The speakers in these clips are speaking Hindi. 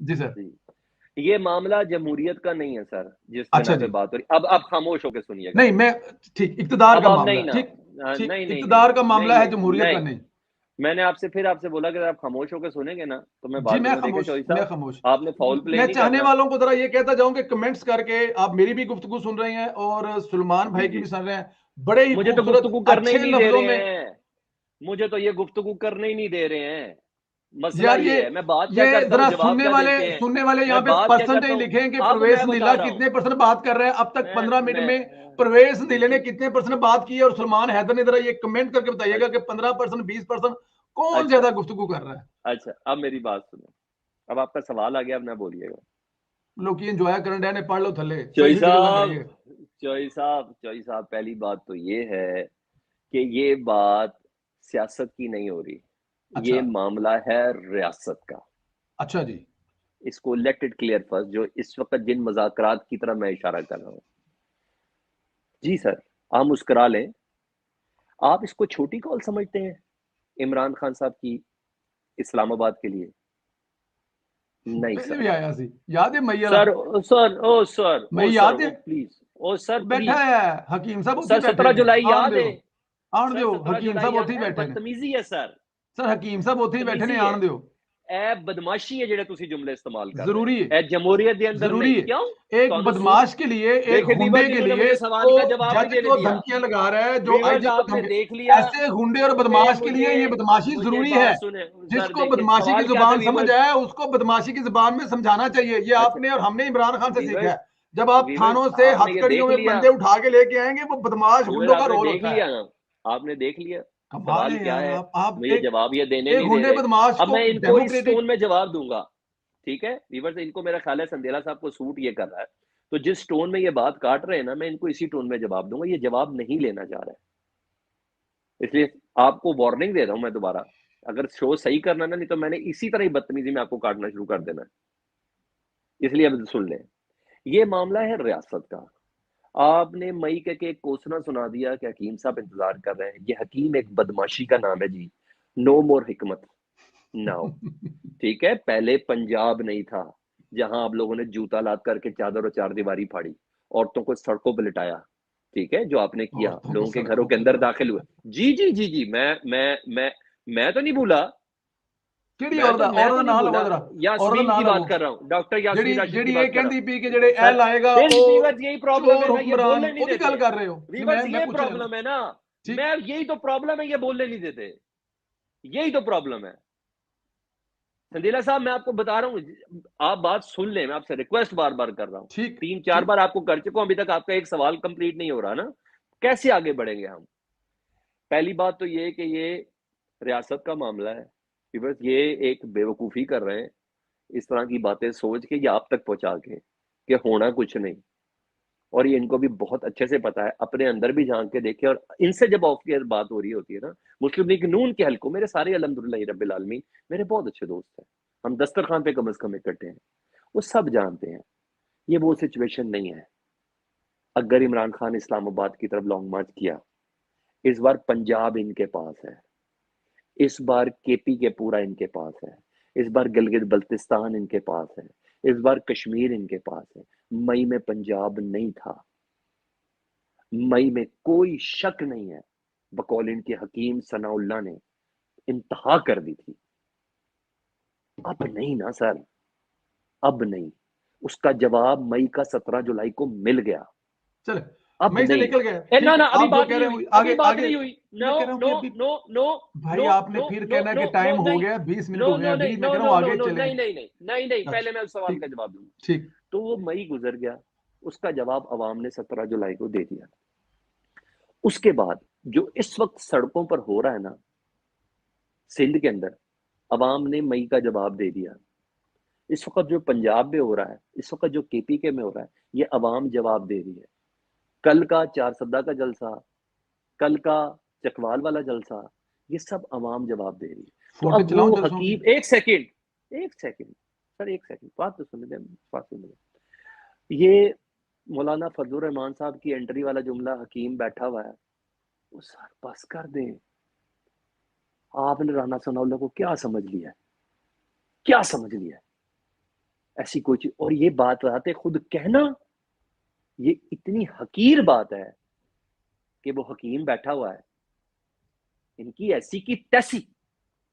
जी सर। जी, ये मामला जमहूरियत का नहीं है सर, जिस अच्छा बिना पे जी। बात हो रही। अब खामोश होकर सुनिएगा। नहीं मैं, ठीक, इक्तदार अब का आप मामला नहीं है, ना, ठीक। ठीक, नहीं नहीं नहीं इक्तदार का नहीं मामला है, नहीं जमहूरियत का नहीं, नहीं। मैंने फिर आपसे बोला कि आप खामोश होकर सुनेंगे ना तो मैं जी बात मैं करूंगा। देखिए खामोश, चौधरी मैं साहब, खामोश। आपने फाउल प्ले मैं नहीं चाहने करना। वालों को जरा ये कहता जाऊं कि कमेंट्स करके आप मेरी भी गुफ्तगू सुन रहे हैं और सुलेमान जी भाई की जी, भी सुन रहे हैं, बड़े ही मुझे तो खूबसूरत गुफ्तगू करने ही अच्छे नहीं दे लफ्जों रहे में। हैं, मुझे तो ये गुफ्तगू करने ही नहीं दे रहे हैं। मसला यार ये है, मैं बात क्या ये करता हूँ, जरा जवाब क्या देते हैं। सुनने वाले यहाँ मैं पे बात क्या करता परसेंटेज हूँ, लिखें कि अब प्रवेश मैं नीला बता रहा हूँ। कितने परसेंट बात कर रहे हैं अब तक, 15 मिनट मैं में प्रवेश जी नीले ने जी, कितने परसेंट बात की है, और सलमान हैदर ने जरा ये कमेंट करके बताइएगा कि अच्छा 15%, 20% कौन अच्छा ज्यादा गुफ्तगू कर रहा है। अच्छा, अब मेरी बात सुनो। अब आपका सवाल आ गया, अब ना बोलिएगा। लोग इंजॉय करने डे ने पढ़ लो थले, चौधरी सही सी गल्ला साहब, करिए। चौधरी साहब, पहली बात तो ये है कि ये बात सियासत की नहीं हो रही, अच्छा। ये मामला है रियासत का। अच्छा जी। इसको लेट इट क्लियर फर्स्ट, जो इस वक्त जिन मुज़ाकरात की तरफ मैं इशारा कर रहा हूँ। जी सर, आप मुस्कुरा लें। आप इसको छोटी कॉल समझते हैं इमरान खान साहब की इस्लामाबाद के लिए? नहीं पहले सर। भी आया सी, याद है मई वाला? सर सर ओ सर मई ओ सर याद है? ओ प्लीज, ओ सर बैठा प्लीज। है हकीम साहब, उत्थे सर बैठे 17 ने, जुलाई आन याद दियो, है? आन सर दियो, 17 हकीम जुलाई साहब याद उत्थे ही है? बैठे ने। बदतमीजी है सर, सर हकीम साहब उत्थे ही बैठे ने, बदतमीजी है। आन दियो। ए बदमाशी है जेड़े तुसी जुमले इस्तेमाल कर रहे जरूरी है, हैं, ए जमहूरियत के अंदर जरूरी नहीं है। क्यों? एक तो सूट, बदमाश के लिए, एक देखे वीवर गुंडे जी, के इन्होंने लिए मुझे सवाल जो का जवाब नहीं जज देने को दिया। धमकियां लगा रहा है, जो वीवर्स आईजी को आपने धमकी, देख लिया ऐसे गुंडे और कि बदमाश के लिए मुझे ये बदमाशी मुझे जरूरी है। बात सुने। सर जिसको देखिए बदमाशी की सवाल क्या थे जुबान समझ वीवर्स। आए उसको बदमाशी की जुबान में समझाना चाहिए। ये अच्छा आपने और हमने इमरान खान से सीखा वीवर्स, है। जब आप वीवर्स थानों से आपने ये हथकड़ियों देख में लिया, बंदे उठा के लेके आएंगे, वो बदमाश वीवर्स गुंडों का आपने रोल देख होता है। लिया ना, आपने देख लिया। कमाल सवाल है क्या यार, है, आप मुझे जवाब ये देने एक नहीं दे गुंडे रहे। बदमाश अब को मैं इनको इस डेमोक्रेटिक। टोन में जवाब दूंगा, ठीक है वीवर्स, इनको मेरा ख्याल है संदेला साहब को सूट ये कर रहा है, तो जिस टोन में ये बात काट रहे हैं ना, मैं इनको इसी टोन में जवाब दूंगा। ये जवाब नहीं लेना चाह रहा है, इसलिए आपको वार्निंग दे रहा हूं मैं दोबारा। अगर शो सही करना ना, नहीं तो मैंने इसी तरह ही बदतमीजी में आपको काटना शुरू कर देना है। इसलिए अब सुन लें, ये मामला है रियासत का। आपने मई के एक कोसना सुना दिया कि हकीम साहब इंतजार कर रहे हैं। ये हकीम एक बदमाशी का नाम है जी। नो मोर हिकमत नाउ, ठीक है? पहले पंजाब नहीं था जहां आप लोगों ने जूता लाद करके चादर और चार दीवारी फाड़ी, औरतों को सड़कों पर लिटाया, ठीक है? जो आपने किया, औरतों को लोगों के घरों सड़कों के पे अंदर लटा दाखिल हुए। जी जी जी जी, मैं तो नहीं भूला। ਕਿਹੜੀ मैं ਔਰਤ तो ਦਾ, मैं औरत तो ਦਾ नहीं ਨਾਂ भूला। ਲਵੋ ਜਰਾ, ਔਰਤ ਦਾ यास्मीन ਨਾਂ की ਲਵੋ। बात कर रहा हूँ, डॉक्टर यास्मीन ਜਿਹੜੀ राशिद की ਜਿਹੜੀ बात ਇਹ कर रहा ਕਹਿੰਦੀ हूँ। ਪਈ ਕਿ ਜਿਹੜੇ ਇਹ सर, ਲਾਏਗਾ फिर ਉਹ वीवर्स यही प्रॉब्लम ਚੋਰ है ना, ये ਹੁਕਮਰਾਨ, बोलने नहीं ਉਹਦੀ देते। ਗੱਲ ਕਰ ਰਹੇ ਹੋ? ਨਹੀਂ वीवर्स ਮੈਂ ये ਪੁੱਛ ਰਿਹਾ। प्रॉब्लम है ना, ठीक। मैं यही तो प्रॉब्लम है, ये बोलने नहीं देते, यही तो प्रॉब्लम है। संदीला साहब मैं आपको बता रहा हूँ, आप बात सुन लें, मैं आपसे रिक्वेस्ट बार बार कर रहा हूँ। ठीक। 3-4 ठीक। बार आपको कर चुका हूं, अभी तक आपका एक सवाल कंप्लीट नहीं हो रहा ना। कैसे आगे बढ़ेंगे हम? पहली बात तो ये कि ये रियासत का मामला है। वीवर्स ये एक बेवकूफ़ी कर रहे हैं, इस तरह की बातें सोच के, या आप तक पहुंचा के कि होना कुछ नहीं। और ये इनको भी बहुत अच्छे से पता है, अपने अंदर भी झांक के देखे। और इनसे जब ऑफ केयर बात हो रही होती है ना, मुस्लिम लीग नून के हलकों, मेरे सारे अल्हम्दुलिल्लाह रब्बिल आलमीन मेरे बहुत अच्छे दोस्त हैं, हम दस्तरखान पे कम अज कम इकट्ठे हैं, वो सब जानते हैं ये वो सिचुएशन नहीं है। अगर इमरान खान इस्लामाबाद की तरफ लॉन्ग मार्च किया, इस बार पंजाब इनके पास है, इस बार केपी के पूरा इनके पास है, इस बार गिलगित बल्तिस्तान इनके पास है, इस बार कश्मीर इनके पास है। मई में पंजाब नहीं था, मई में कोई शक नहीं है, बकौल इनके हकीम सनाउल्लाह ने इंतहा कर दी थी। अब नहीं ना सर, अब नहीं। उसका जवाब मई का 17 जुलाई को मिल गया। चले, अब मई से नहीं। निकल गया, ए ना ठीक है, ना, अभी आप जो बात कह नहीं रहे हुई, हो अभी आगे बात आगे। नहीं हुई। नो मैं कह रहा हूँ कि नो अभी नो नो भाई नो आपने नो फिर नो कहना है कि नो नो टाइम हो नहीं गया, 20 मिनट नो हो गए नो अभी, नहीं मैं नो कह रहा नो हूँ नो आगे नो चलें। नहीं नहीं नहीं नहीं नहीं, अच्छा। पहले मैं उस सवाल का ठीक। जवाब दूंगा। ठीक। तो वो मई गुजर गया, उसका जवाब अवाम ने 17 जुलाई को दे दिया। उसके बाद जो इस वक्त सड़कों पर हो रहा है ना सिंध के अंदर, अवाम ने मई का जवाब दे दिया। इस वक्त जो पंजाब में हो रहा है, इस वक्त जो केपी के में हो रहा है, ये अवाम जवाब दे रही है। कल का चार सद्दा का जलसा, कल का चकवाल वाला जलसा, ये सब अवाम जवाब दे रही है। तो फुटेज अब चलाऊं वो जलसों की? हकीम, एक सेकंड, एक सेकंड सर, एक सेकंड बात तो सुन लें, बात सुन लें। ये मौलाना फजलुर रहमान साहब की एंट्री वाला जुमला, हकीम बैठा हुआ है, वो सर बस कर दें। आपने राना सनाउल्लाह को क्या समझ लिया है? क्या समझ लिया है? ऐसी कोई चीज, और ये बातें खुद कहना, ये इतनी हकीर बात है कि वो हकीम बैठा हुआ है, इनकी ऐसी की तैसी,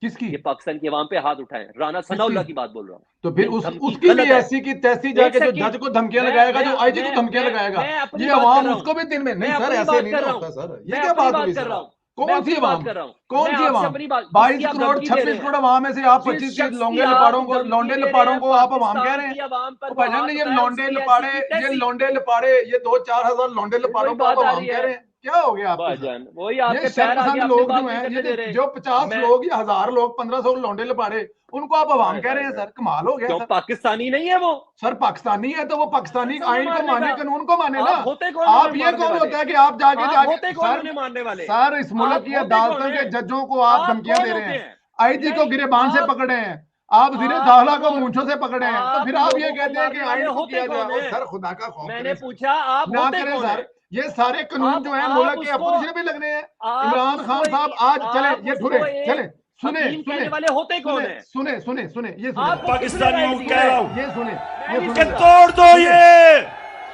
किसकी? ये पाकिस्तान की आवाम पे हाथ उठाएं। राना सनाउल्लाह की बात बोल रहा हूँ। तो फिर धमकी उसकी भी गलत है। ऐसी की तैसी एक जाके जो सेकंड, जज को धमकियां मैं लगाएगा, जो मैं आईजी को मैं धमकियां मैं लगाएगा, मैं अपनी ये बात कर अवाम रहा हूं, उसको भी दिन में, नहीं मैं सर अपनी ऐसे बात नहीं कर ना रहा होता हूं, सर, ये मैं क्या अपनी बात बात हुई कर सर? रहा हूं, मैं कौन सी अपनी बात अवाम, कर रहा हूं। कौन मैं सी आपसे अवाम? अपनी बात, 22 जिसकी आप करोड़ धमकी दे रहे 26 हैं, करोड़ अवाम में से आप जिस 25-30 शख्स की लौंडे आप लपाड़ों को, धमकी लौंडे दे रहे लपाड़ों हैं, को आप अवाम कह पाकिस्तान रहे हैं? की आवाम पर तो वो भाईजान हाथ ये उठाए, लौंडे उसकी ऐसी लपाड़े, की ये तैसी। लौंडे लपाड़े, ये 2-4 हजार लौंडे फिर लपाड़ों वही को आप बात आ अवाम रही कह है रहे हैं? क्या हो गया आपके साथ? भाईजान, वही ये आपके पैर आगे शर्मसंद आपने लोग बात जो नहीं हैं, ये करने दे रहे। जो 50 मैं लोग या 1000 लोग, 1500 लौंडे लपाड़े, उनको आप अवाम हाय कह हाय रहे हैं हाय। सर? कमाल हो गया क्यों सर। पाकिस्तानी नहीं है वो? सर पाकिस्तानी है तो वो पाकिस्तानी लाइसेंस है आइन को मारने का। माने, कानून को माने ना। आप होते कौन है आप उन्हें ये मारने कौन वाले? होता है कि आप जाके आप जाके होते कौन है सर, उन्हें मारने वाले? सर इस मुल्क आप की होते कौन अदालतों है? के जजों को आप आप धमकियां कौन दे रहे होते हैं, हैं? आईजी को नहीं, गिरेबान से आप पकड़े हैं, आप वज़ीर आप दाखिला को लो मूंछों से पकड़े हैं, तो आप फिर आप ये लोगों को कहते हैं कि मारने वाले आइन को होते किया जाए? कौन और है? सर खुदा का खौफ मैंने करें सर, पूछा आप ना होते करें कौन है? सर। ये सारे कानून जो हैं आप मुल्क के उसको अपोजिशन में लग रहे हैं। आप इमरान उसको खान साहब आज चले, आप ये ठुरे उसको चले, एक सुने हकीम सुने कहने वाले होते कौन सुने है? सुने सुने सुने, ये सुने आपको किसने पाकिस्तानियों राइट को दी कह है? रहा हूं ये सुने, मैं ये नहीं सुने कि जरा, तोड़ दो,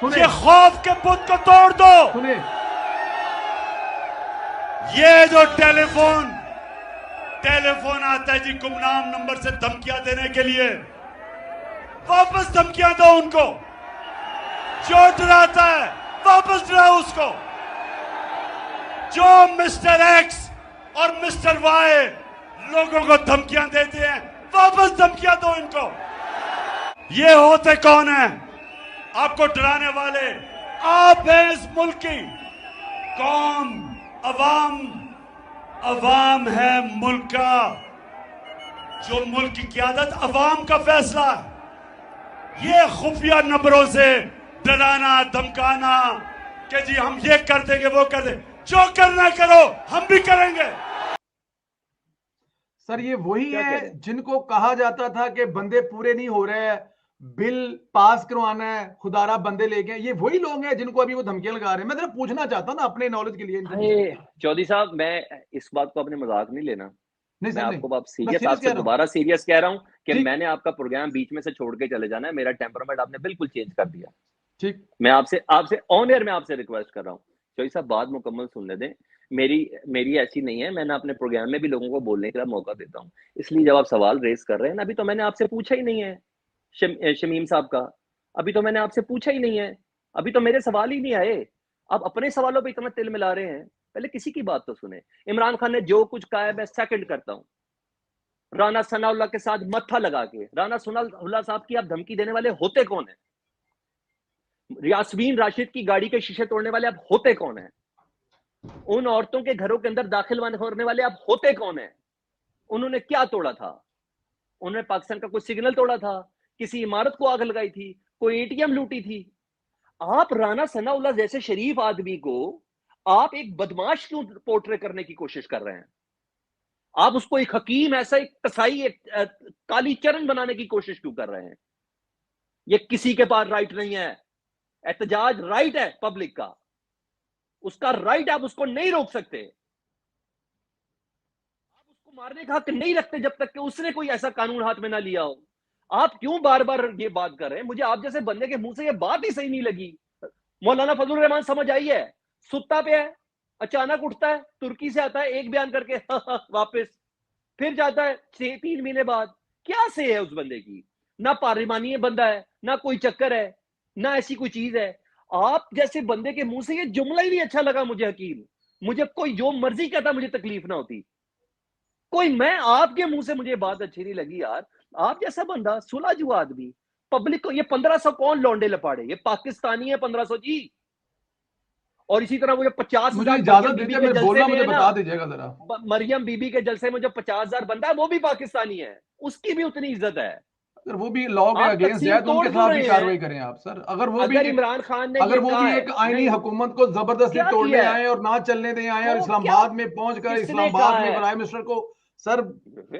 सुने ये खौफ के बुत को तोड़ दो। सुने। ये जो टेलीफोन आता है जी गुमनाम नंबर से धमकियां देने के लिए, वापस धमकियां दो उनको। जो डराता है वापस डराओ उसको। जो मिस्टर एक्स और मिस्टर वाई लोगों को धमकियां देते हैं, वापस धमकियां दो इनको। ये होते कौन है आपको डराने वाले? आप हैं इस मुल्क की कौम, अवाम। अवाम है मुल्क का, जो मुल्क की क़यादत अवाम का फैसला है। ये खुफिया नंबरों से डराना धमकाना कि जी हम ये कर देंगे वो कर देंगे, जो करना करो हम भी करेंगे। सर ये वही क्या कह है रहे हैं? जिनको कहा जाता था कि बंदे पूरे नहीं हो रहे हैं, बिल पास करवाना है, खुदारा बंदे लेके आए। ये वही लोग हैं जिनको अभी वो धमकियां लगा रहे हैं। मैं जरा पूछना चाहता हूं ना अपने नॉलेज के लिए इनसे कुछ। अरे चौधरी साहब, मैं इस बात को अपने मजाक नहीं लेना। नहीं मैं सर नहीं, आपको मैं सीरियस, सीरियस आपसे कह रहा हूं। दोबारा सीरियस कह रहा हूं कि ठीक मैंने आपका प्रोग्राम बीच में से छोड़ के चले जाना है। मेरा टेम्परामेंट आपने बिल्कुल चेंज कर दिया। ठीक, मैं आपसे आपसे ऑन एयर में आपसे रिक्वेस्ट कर रहा हूं, चौधरी साहब बात मुकम्मल सुनने दें। मेरी मेरी ऐसी नहीं है, मैंने अपने प्रोग्राम में भी लोगों को बोलने का मौका देता हूं। इसलिए जब आप सवाल रेस कर रहे हैं ना, अभी तो मैंने आपसे पूछा ही नहीं है शमीम साहब का, अभी तो मैंने आपसे पूछा ही नहीं है, अभी तो मेरे सवाल ही नहीं आए। आप अपने सवालों पे इतना तिल मिला रहे हैं, पहले किसी की बात तो सुने। इमरान खान ने जो कुछ कहा है मैं सेकंड करता हूं। राना सनाउल्लाह के साथ मत्था लगा के, राना सनाउल्लाह साहब की आप धमकी देने वाले होते कौन है? यास्मीन राशिद की गाड़ी के शीशे तोड़ने वाले आप होते कौन है? उन औरतों के घरों के अंदर दाखिल होने वाले आप होते कौन है? उन्होंने क्या तोड़ा था? उन्होंने पाकिस्तान का कोई सिग्नल तोड़ा था, किसी इमारत को आग लगाई थी, कोई एटीएम लूटी थी? आप राना सनाउल्लाह जैसे शरीफ आदमी को आप एक बदमाश क्यों पोर्ट्रे करने की कोशिश कर रहे हैं? आप उसको एक हकीम, ऐसा एक कसाई, एक काली चरण बनाने की कोशिश क्यों कर रहे हैं? ये किसी के पास राइट नहीं है। एहतजाज राइट है पब्लिक का, उसका राइट, आप उसको नहीं रोक सकते। आप उसको मारने का हक नहीं रखते जब तक कि उसने कोई ऐसा कानून हाथ में ना लिया हो। आप क्यों बार बार ये बात कर रहे हैं? मुझे आप जैसे बंदे के मुंह से ये बात ही सही नहीं लगी। मौलाना फजलुर रहमान समझ आई है, सुत्ता पे है, अचानक उठता है, तुर्की से आता है, एक बयान करके वापस फिर जाता है 3 महीने बाद। क्या से है उस बंदे की? ना पार्लिमानी बंदा है, ना कोई चक्कर है, ना ऐसी कोई चीज है। आप जैसे बंदे के मुंह से ये जुमला ही नहीं अच्छा लगा मुझे हकीम। मुझे कोई जो मर्जी कहता, मुझे तकलीफ ना होती। कोई, मैं आपके मुंह से मुझे बात अच्छी नहीं लगी यार। आप जैसा बंदा, सुलझू आदमी, पब्लिक को ये 1500 कौन लौंडे लपाड़े? ये पाकिस्तानी है 1500 जी। और इसी तरह वो जो 50,000 मुझे इजाजत बीबी दीजिए, के मैं जलसे बोलना में मुझे है ना, बता दीजिएगा जरा। मरियम बीबी के जलसे में जो 50,000 बंदा है वो भी पाकिस्तानी है, उसकी भी उतनी इज्जत है। अगर वो भी लॉ के आप अगेंस्ट तकसीम जाए तो तोड़ उनके क्यों खिलाफ भी रहे कार्रवाई हैं? करें आप सर। अगर वो भी अगर इमरान खान ने अगर ये वो कहा भी है, एक आईनी नहीं, हुकूमत को जबरदस्ती क्या तोड़ने किया है? आए और ना चलने दें आए और वो क्या इस्लामाबाद में पहुंचकर किसने इस्लामाबाद कहा में है? प्राइम मिनिस्टर को, सर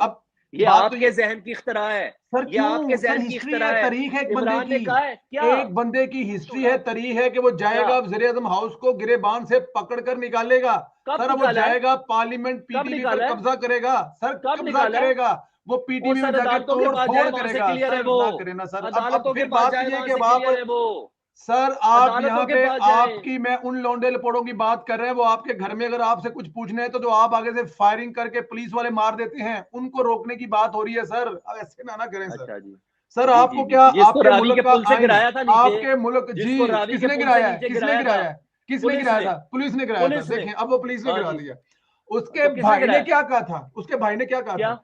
अब ये बात तो आपके जहन की इख्तरा है, सर ये आपके क्यों सर? जहन की हिस्ट्री इख्तरा है, है। तारीख है एक बंदे इमरान की, ने कहा है क्या? एक बंदे की हिस्ट्री तोड़ा है, तारीख है कि वो क्या? जाएगा वज़ीर आज़म हाउस को गिरेबान से पकड़कर निकालेगा। कब सर अब वो निकाला है? जाएगा पार्लियामेंट कब पीटीवी पर निकाला है? कब्जा करेगा। सर कब कब्जा निकाला है? करेगा। वो पीटीवी में सर जाके अदालतों के तोड़ पास फोड़ जाए, वहां से करेगा। क्लियर है सर वो, ना करे ना सर। अदालतों अब के फिर पास बात जाए, ये है वहां कि से अब आप, क्लियर है वो, सर आप अदालतों यहाँ के पे पास जाए। आपकी मैं उन लौंडे लपोड़ों की बात कर रहे हैं, वो आपके घर में अगर आपसे कुछ पूछने हैं तो जो आप आगे से फायरिंग करके पुलिस वाले मार देते हैं, उनको रोकने की बात हो रही है सर। अब ऐसे ना करें सर। अच्छा जी, सर जी आपको जी क्या जी, जिसको आपके रावी मुल्क के का पुल से आइन, गिराया था नीचे, आपके मुल्क जी जिसको रावी के किसने पुल से गिराया है, नीचे किसने गिराया गिराया था, है, किसने पुलिस गिराया ने, था, पुलिस ने गिराया था। पुलिस ने। देखें अब वो पुलिस ने हाँ गिरा जी, दिया। उसके तो किसने भाई ने गिराया? क्या कहा था, उसके भाई ने क्या कहा क्या था,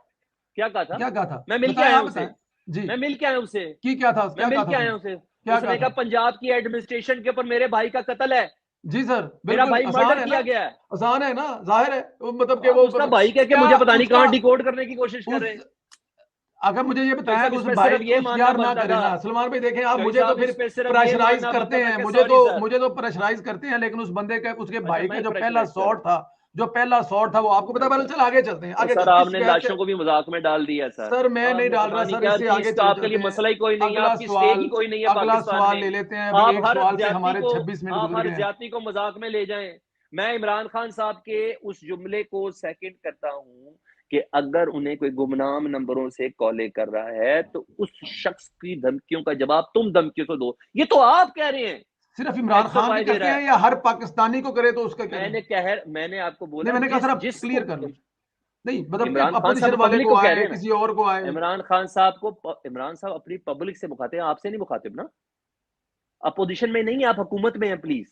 क्या कहा था? क्या कहा था, मैं मिल के बताएं, आया आप उसे, बताएं जी। मैं मिल के आया उसे, की क्या था, मैं क्या मिल कहा के था आया उसने, उसे। क्या कहा उसने कहा था? पंजाब की एडमिनिस्ट्रेशन के ऊपर मेरे भाई का कत्ल है, जी सर, मेरा बिल्कुल भाई आसान मर्डर है ना, किया गया है। आसान है ना, जाहिर है वो मतलब कि आप वो उसका भाई कह के क्या मुझे पता नहीं उसका कहां डिकोड करने की कोशिश कर उस, रहे हैं। अगर मुझे ये चौधरी बताया साहब कि उस इसमें भाई सिर्फ ये उस मानना यार ना बनता करें था, ना सलमान भाई। देखें आप, चौधरी मुझे तो साहब फिर इसमें सिर्फ ये प्रेशराइज मानना करते बनता था हैं, कि मुझे सॉरी सर, तो प्रेशराइज करते हैं, लेकिन उस बंदे का, उसके अच्छा भाई का मैं जो पहला प्रेशराइज कर शॉट रहा था, जो पहला शॉट था वो आपको पता। पहले हूं। चल आगे चलते हैं, तो आगे सर चल किस आपने शिकायत से। लाशों को भी मजाक में डाल दिया सर, सर मैं नहीं आपने डाल पता रहा नहीं सर, क्या इससे चीज आगे का, चले आपके लिए चलते हैं। मसला ही कोई नहीं है, अगला आपकी स्टेट सवाल, ही कोई नहीं है अगला पाकिस्तान सवाल में। ले लेते हैं। अभी आप एक हर सवाल से ज्यादती हमारे को 26 मिनट आप गुजर हर गए हैं। ज्यादती को मजाक में ले जाएं। मैं इमरान खान साहब के उस जुमले को सेकंड करता हूं कि अगर उन्हें कोई गुमनाम नंबरों से कॉलें कर रहा है तो उस शख्स की धमकियों का जवाब तुम धमकियों से दो। ये तो आप कह रहे हैं, सिर्फ इमरान खान की XY दे करते रहा हैं है। या हर पाकिस्तानी को करे तो उसका कह रहे हैं? मैंने आपको नहीं, बोला मैंने कहा सर जिस आप जिसको क्लियर कर लो। नहीं मतलब कि इमरान खान अपोजिशन साहब वाले पब्लिक को को कह रहे आए, हैं ना, किसी और को आए। इमरान खान साहब को, इमरान साहब अपनी पब्लिक से मुखातिब हैं, आपसे नहीं मुखातिब ना, अपोजिशन में नहीं, आप हुकूमत में हैं। प्लीज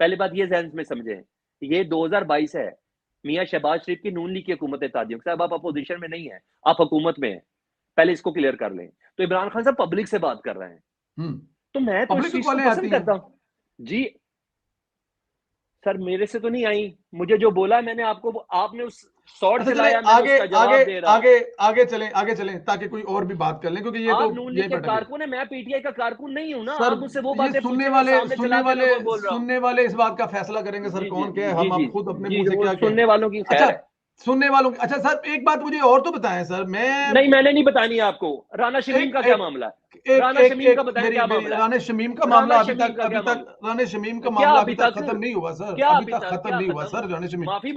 पहले बात ये ज़हन में समझें, ये 2022 है, मियां शहबाज शरीफ की नून लीग की हुकूमत तादियों साहब, आप अपोजिशन में नहीं है, आप हुकूमत में हैं, पहले इसको क्लियर कर लें। तो इमरान खान साहब पब्लिक से बात कर रहे हैं, तो मैं तो इस पब्लिक को चीज को कॉलें पसंद आती करता हैं। हूं जी। सर मेरे से तो नहीं आई, मुझे जो बोला मैंने आपको, आपने उस शॉट अच्छा चले चलाया, मैंने आगे उसका जवाब आगे दे रहा। आगे आगे चलें ताकि कोई और भी बात कर लें, क्योंकि ये तो आप नून लीग यहीं के पर टके। कारकुन है, मैं पीटीआई का कारकुन नहीं हूं ना, सर आप मुझसे वो ये बातें पूछे, मैं सामने चला के मैं बोल रहा हूँ। सुनने वाले इस बात का फैसला करेंगे सर जी जी कौन क्या है, जी हम जी आप खुद अपने जी, मुंह से वो क्या कहें। सुनने वालों की खैर अच्छा है। सुनने वालों की, अच्छा सर एक बात मुझे और तो बताएं सर। मैं नहीं मैंने नहीं बतानी आपको, राना शमीम एक का क्या एक मामला है, एक राना एक शमीम का एक बताएं मेरी क्या मेरी मामला है, राणे शमीम का मामला राना शमीम का क्या अभी तक मामला, राणे शमीम का क्या मामला अभी अभी तक तक, खत्म नहीं हुआ सर, क्या अभी अभी तक तक, खत्म क्या नहीं हुआ खत्म, सर राणे शमीम। माफी